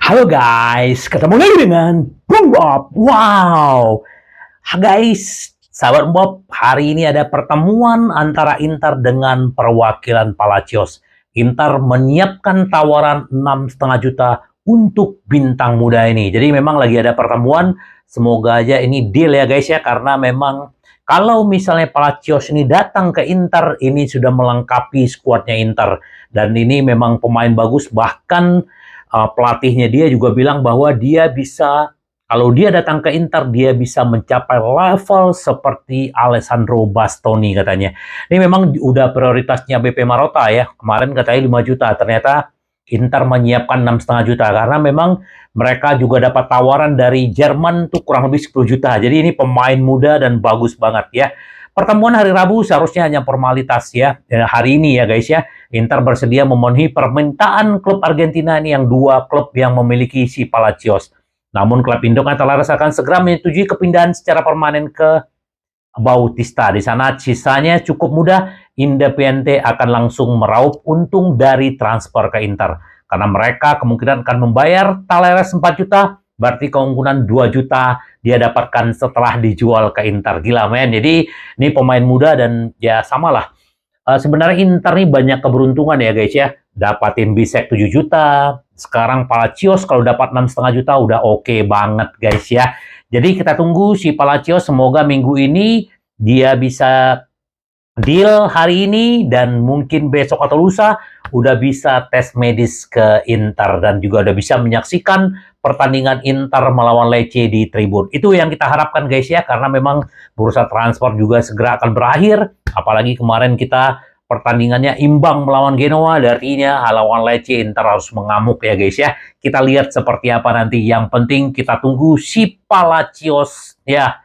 Halo guys, ketemu lagi dengan Bung Bob. Wow, guys, sahabat Bob, hari ini ada pertemuan antara Inter dengan perwakilan Palacios. Inter menyiapkan tawaran 6,5 juta untuk bintang muda ini. Jadi memang lagi ada pertemuan, semoga aja ini deal ya guys ya, karena memang kalau misalnya Palacios ini datang ke Inter, ini sudah melengkapi skuadnya Inter. Dan ini memang pemain bagus, bahkan pelatihnya dia juga bilang bahwa dia bisa, kalau dia datang ke Inter, dia bisa mencapai level seperti Alessandro Bastoni katanya. Ini memang udah prioritasnya BP Marotta ya. Kemarin katanya 5 juta, ternyata Inter menyiapkan 6,5 juta karena memang mereka juga dapat tawaran dari Jerman tuh kurang lebih 10 juta. Jadi ini pemain muda dan bagus banget ya. Pertemuan hari Rabu seharusnya hanya formalitas ya. Hari ini ya guys ya. Inter bersedia memenuhi permintaan klub Argentina ini yang dua klub yang memiliki si Palacios. Namun klub induk Talares akan segera menyetujui kepindahan secara permanen ke Bautista. Di sana sisanya cukup mudah, Independiente akan langsung meraup untung dari transfer ke Inter. Karena mereka kemungkinan akan membayar Talares 4 juta, berarti keunggulan 2 juta dia dapatkan setelah dijual ke Inter. Gila men, jadi ini pemain muda dan ya samalah. Sebenarnya Inter nih banyak keberuntungan ya guys ya. Dapatin Bisek 7 juta, sekarang Palacios kalau dapat 6,5 juta udah oke banget guys ya. Jadi kita tunggu si Palacios, semoga minggu ini dia bisa deal hari ini dan mungkin besok atau lusa udah bisa tes medis ke Inter dan juga udah bisa menyaksikan pertandingan Inter melawan Lecce di tribun. Itu yang kita harapkan guys ya, karena memang bursa transfer juga segera akan berakhir. Apalagi kemarin kita pertandingannya imbang melawan Genoa, artinya lawan Lecce Inter harus mengamuk ya guys ya. Kita lihat seperti apa nanti. Yang penting kita tunggu si Palacios ya.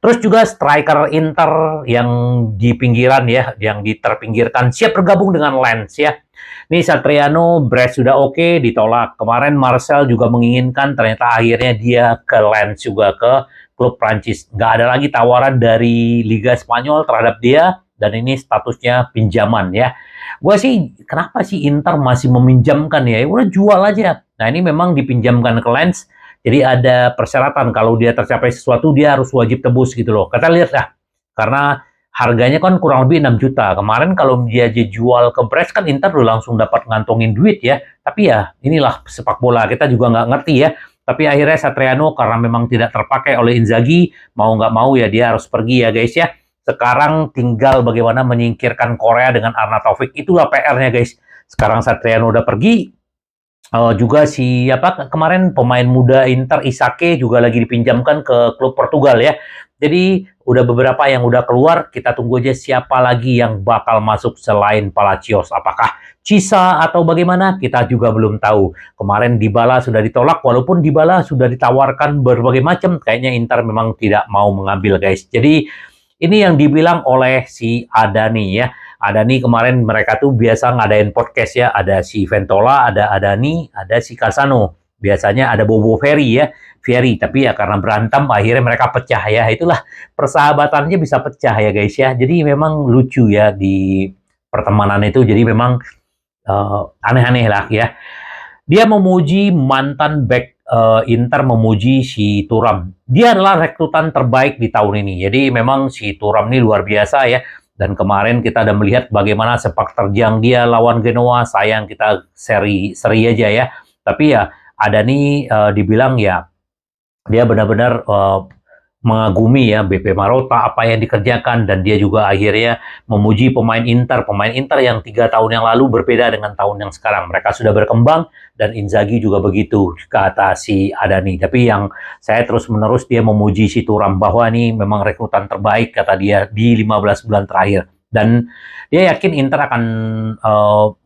Terus juga striker Inter yang di pinggiran ya, yang terpinggirkan siap bergabung dengan Lens ya. Ini Satriano, Brest sudah oke, ditolak. Kemarin Marcel juga menginginkan, ternyata akhirnya dia ke Lens juga, ke klub Prancis. Nggak ada lagi tawaran dari Liga Spanyol terhadap dia, dan ini statusnya pinjaman ya. Gue sih, kenapa sih Inter masih meminjamkan ya? Udah jual aja. Nah ini memang dipinjamkan ke Lens, jadi ada persyaratan kalau dia tercapai sesuatu dia harus wajib tebus gitu loh. Kita lihat lah, karena harganya kan kurang lebih 6 juta. Kemarin kalau dia jual ke Brest kan Inter udah langsung dapat ngantongin duit ya. Tapi ya inilah sepak bola, kita juga nggak ngerti ya. Tapi akhirnya Satriano karena memang tidak terpakai oleh Inzaghi, mau nggak mau ya dia harus pergi ya guys ya. Sekarang tinggal bagaimana menyingkirkan Korea dengan Arnautovic. Itulah PR-nya guys. Sekarang Satriano udah pergi, juga si apa kemarin pemain muda Inter Isake juga lagi dipinjamkan ke klub Portugal ya. Jadi udah beberapa yang udah keluar, kita tunggu aja siapa lagi yang bakal masuk selain Palacios. Apakah Cisa atau bagaimana? Kita juga belum tahu. Kemarin Dybala sudah ditolak, walaupun Dybala sudah ditawarkan berbagai macam, kayaknya Inter memang tidak mau mengambil guys. Jadi ini yang dibilang oleh si Adani ya. Adani kemarin mereka tuh biasa ngadain podcast ya. Ada si Ventola, ada Adani, ada si Casano. Biasanya ada Bobo Ferry ya. Ferry, tapi ya karena berantem akhirnya mereka pecah ya. Itulah persahabatannya bisa pecah ya guys ya. Jadi memang lucu ya di pertemanan itu. Jadi memang aneh-aneh lah ya. Dia memuji mantan back Inter, memuji si Thuram. Dia adalah rekrutan terbaik di tahun ini. Jadi memang si Thuram ini luar biasa ya. Dan kemarin kita udah melihat bagaimana sepak terjang dia lawan Genoa. Sayang kita seri aja ya. Tapi ya ada nih dibilang ya dia benar-benar mengagumi ya BP Marotta apa yang dikerjakan, dan dia juga akhirnya memuji pemain Inter yang 3 tahun yang lalu berbeda dengan tahun yang sekarang. Mereka sudah berkembang dan Inzaghi juga begitu kata si Adani. Tapi yang saya terus-menerus dia memuji si Thuram bahwa ini memang rekrutan terbaik kata dia di 15 bulan terakhir. Dan dia yakin Inter akan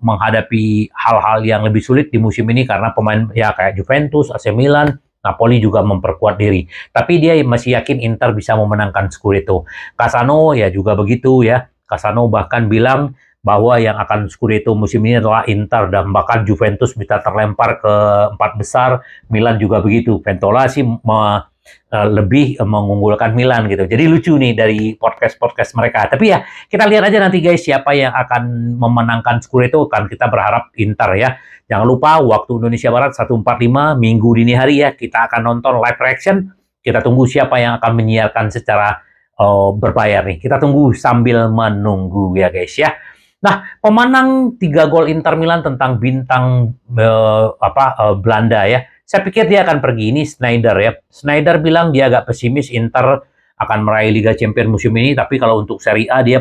menghadapi hal-hal yang lebih sulit di musim ini karena pemain ya kayak Juventus, AC Milan, Napoli juga memperkuat diri. Tapi dia masih yakin Inter bisa memenangkan Scudetto. Casano ya juga begitu ya. Casano bahkan bilang bahwa yang akan Scudetto musim ini adalah Inter, dan bahkan Juventus bisa terlempar ke 4 besar. Milan juga begitu. Ventola sih lebih mengunggulkan Milan gitu. Jadi lucu nih dari podcast-podcast mereka. Tapi ya kita lihat aja nanti guys siapa yang akan memenangkan Scudetto, kan kita berharap Inter ya. Jangan lupa waktu Indonesia Barat 1:45 Minggu dini hari ya, kita akan nonton live reaction. Kita tunggu siapa yang akan menyiarkan secara berbayar nih. Kita tunggu sambil menunggu ya guys ya. Nah, pemenang 3 gol Inter Milan tentang bintang Belanda ya. Saya pikir dia akan pergi. Ini Snyder ya. Snyder bilang dia agak pesimis Inter akan meraih Liga Champions musim ini, tapi kalau untuk Serie A dia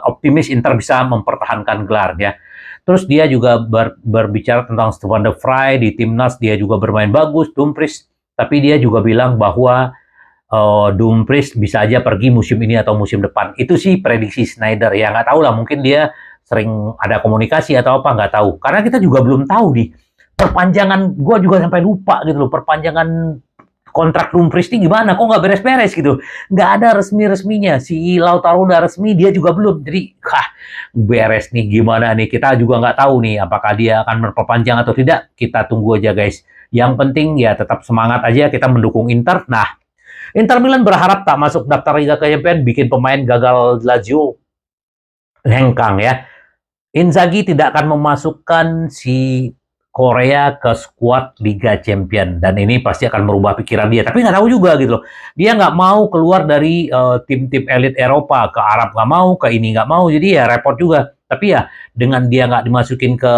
optimis Inter bisa mempertahankan gelar ya. Terus dia juga berbicara tentang Stefan de Vrij di timnas, dia juga bermain bagus, Dumfries, tapi dia juga bilang bahwa Dumfries bisa aja pergi musim ini atau musim depan. Itu sih prediksi Snyder ya, nggak tahu lah, mungkin dia sering ada komunikasi atau apa, nggak tahu. Karena kita juga belum tahu nih perpanjangan, gue juga sampai lupa gitu loh, perpanjangan kontrak Dumfries ini gimana, kok nggak beres-beres gitu, nggak ada resmi-resminya. Si Lautaro udah resmi, dia juga belum, jadi beres nih gimana nih, kita juga nggak tahu nih apakah dia akan berperpanjang atau tidak. Kita tunggu aja guys, yang penting ya tetap semangat aja, kita mendukung Inter. Nah, Inter Milan berharap tak masuk daftar Liga Champions, bikin pemain gagal Lazio hengkang ya. Inzaghi tidak akan memasukkan si Korea ke skuad Liga Champion, dan ini pasti akan merubah pikiran dia. Tapi nggak tahu juga gitu loh. Dia nggak mau keluar dari tim-tim elit Eropa, ke Arab nggak mau, ke ini nggak mau, jadi ya repot juga. Tapi ya dengan dia nggak dimasukin ke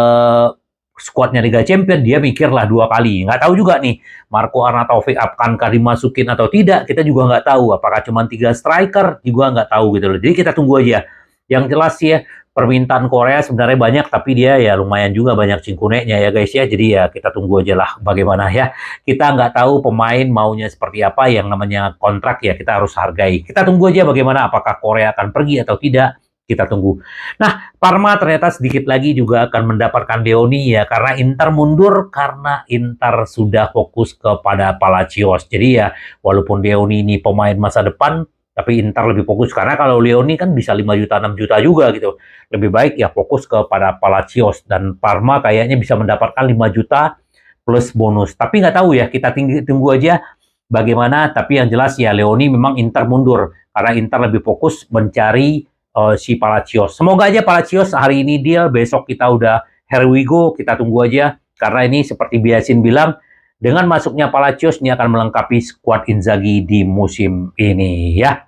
skuadnya Liga Champion, dia mikirlah 2 kali. Nggak tahu juga nih, Marco Arnautovic akankah dimasukin atau tidak, kita juga nggak tahu. Apakah cuma 3 striker, juga nggak tahu gitu loh. Jadi kita tunggu aja. Yang jelas ya, permintaan Korea sebenarnya banyak, tapi dia ya lumayan juga banyak cingkuneknya ya guys ya. Jadi ya kita tunggu aja lah bagaimana ya. Kita nggak tahu pemain maunya seperti apa, yang namanya kontrak ya kita harus hargai. Kita tunggu aja bagaimana, apakah Korea akan pergi atau tidak. Kita tunggu. Nah, Parma ternyata sedikit lagi juga akan mendapatkan Leoni ya, karena Inter mundur karena Inter sudah fokus kepada Palacios. Jadi ya, walaupun Leoni ini pemain masa depan, tapi Inter lebih fokus, karena kalau Leoni kan bisa 5 juta, 6 juta juga gitu. Lebih baik ya fokus kepada Palacios, dan Parma kayaknya bisa mendapatkan 5 juta plus bonus. Tapi nggak tahu ya, kita tunggu aja bagaimana. Tapi yang jelas ya, Leoni memang Inter mundur, karena Inter lebih fokus mencari si Palacios. Semoga aja Palacios hari ini deal, besok kita udah here we go, kita tunggu aja. Karena ini seperti Biasin bilang, dengan masuknya Palacios ini akan melengkapi skuad Inzaghi di musim ini ya.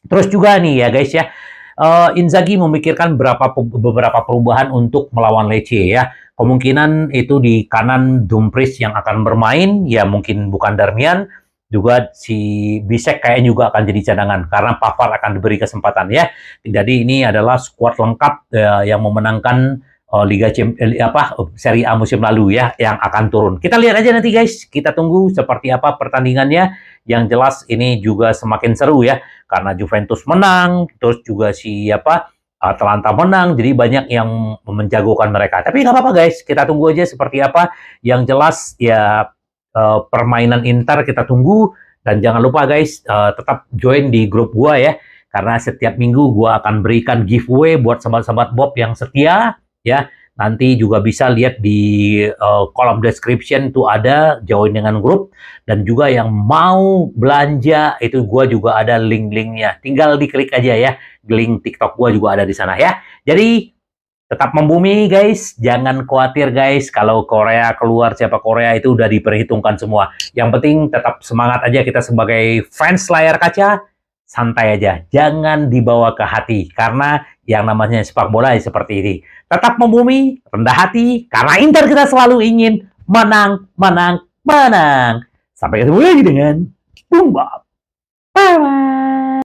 Terus juga nih ya guys ya, Inzaghi memikirkan beberapa perubahan untuk melawan Lecce ya. Kemungkinan itu di kanan Dumfries yang akan bermain, ya mungkin bukan Darmian. Juga si Bisek kayaknya juga akan jadi cadangan, karena Pavard akan diberi kesempatan ya. Jadi ini adalah skuad lengkap yang memenangkan Serie A musim lalu ya, yang akan turun. Kita lihat aja nanti guys, kita tunggu seperti apa pertandingannya. Yang jelas ini juga semakin seru ya, karena Juventus menang, terus juga Atalanta menang, jadi banyak yang menjagokan mereka. Tapi nggak apa-apa guys, kita tunggu aja seperti apa. Yang jelas ya, permainan Inter kita tunggu. Dan jangan lupa guys, tetap join di grup gua ya, karena setiap minggu gua akan berikan giveaway buat sahabat-sahabat Bob yang setia ya. Nanti juga bisa lihat di kolom description tuh ada join dengan grup. Dan juga yang mau belanja itu gua juga ada link-linknya, tinggal diklik aja ya. Link TikTok gua juga ada di sana ya. Jadi tetap membumi guys, jangan khawatir guys kalau Korea keluar, siapa Korea itu udah diperhitungkan semua. Yang penting tetap semangat aja, kita sebagai fans layar kaca, santai aja, jangan dibawa ke hati, karena yang namanya sepak bola seperti ini. Tetap membumi, rendah hati, karena Inter kita selalu ingin menang, menang, menang. Sampai ketemu lagi dengan Boom Bap. Bye-bye.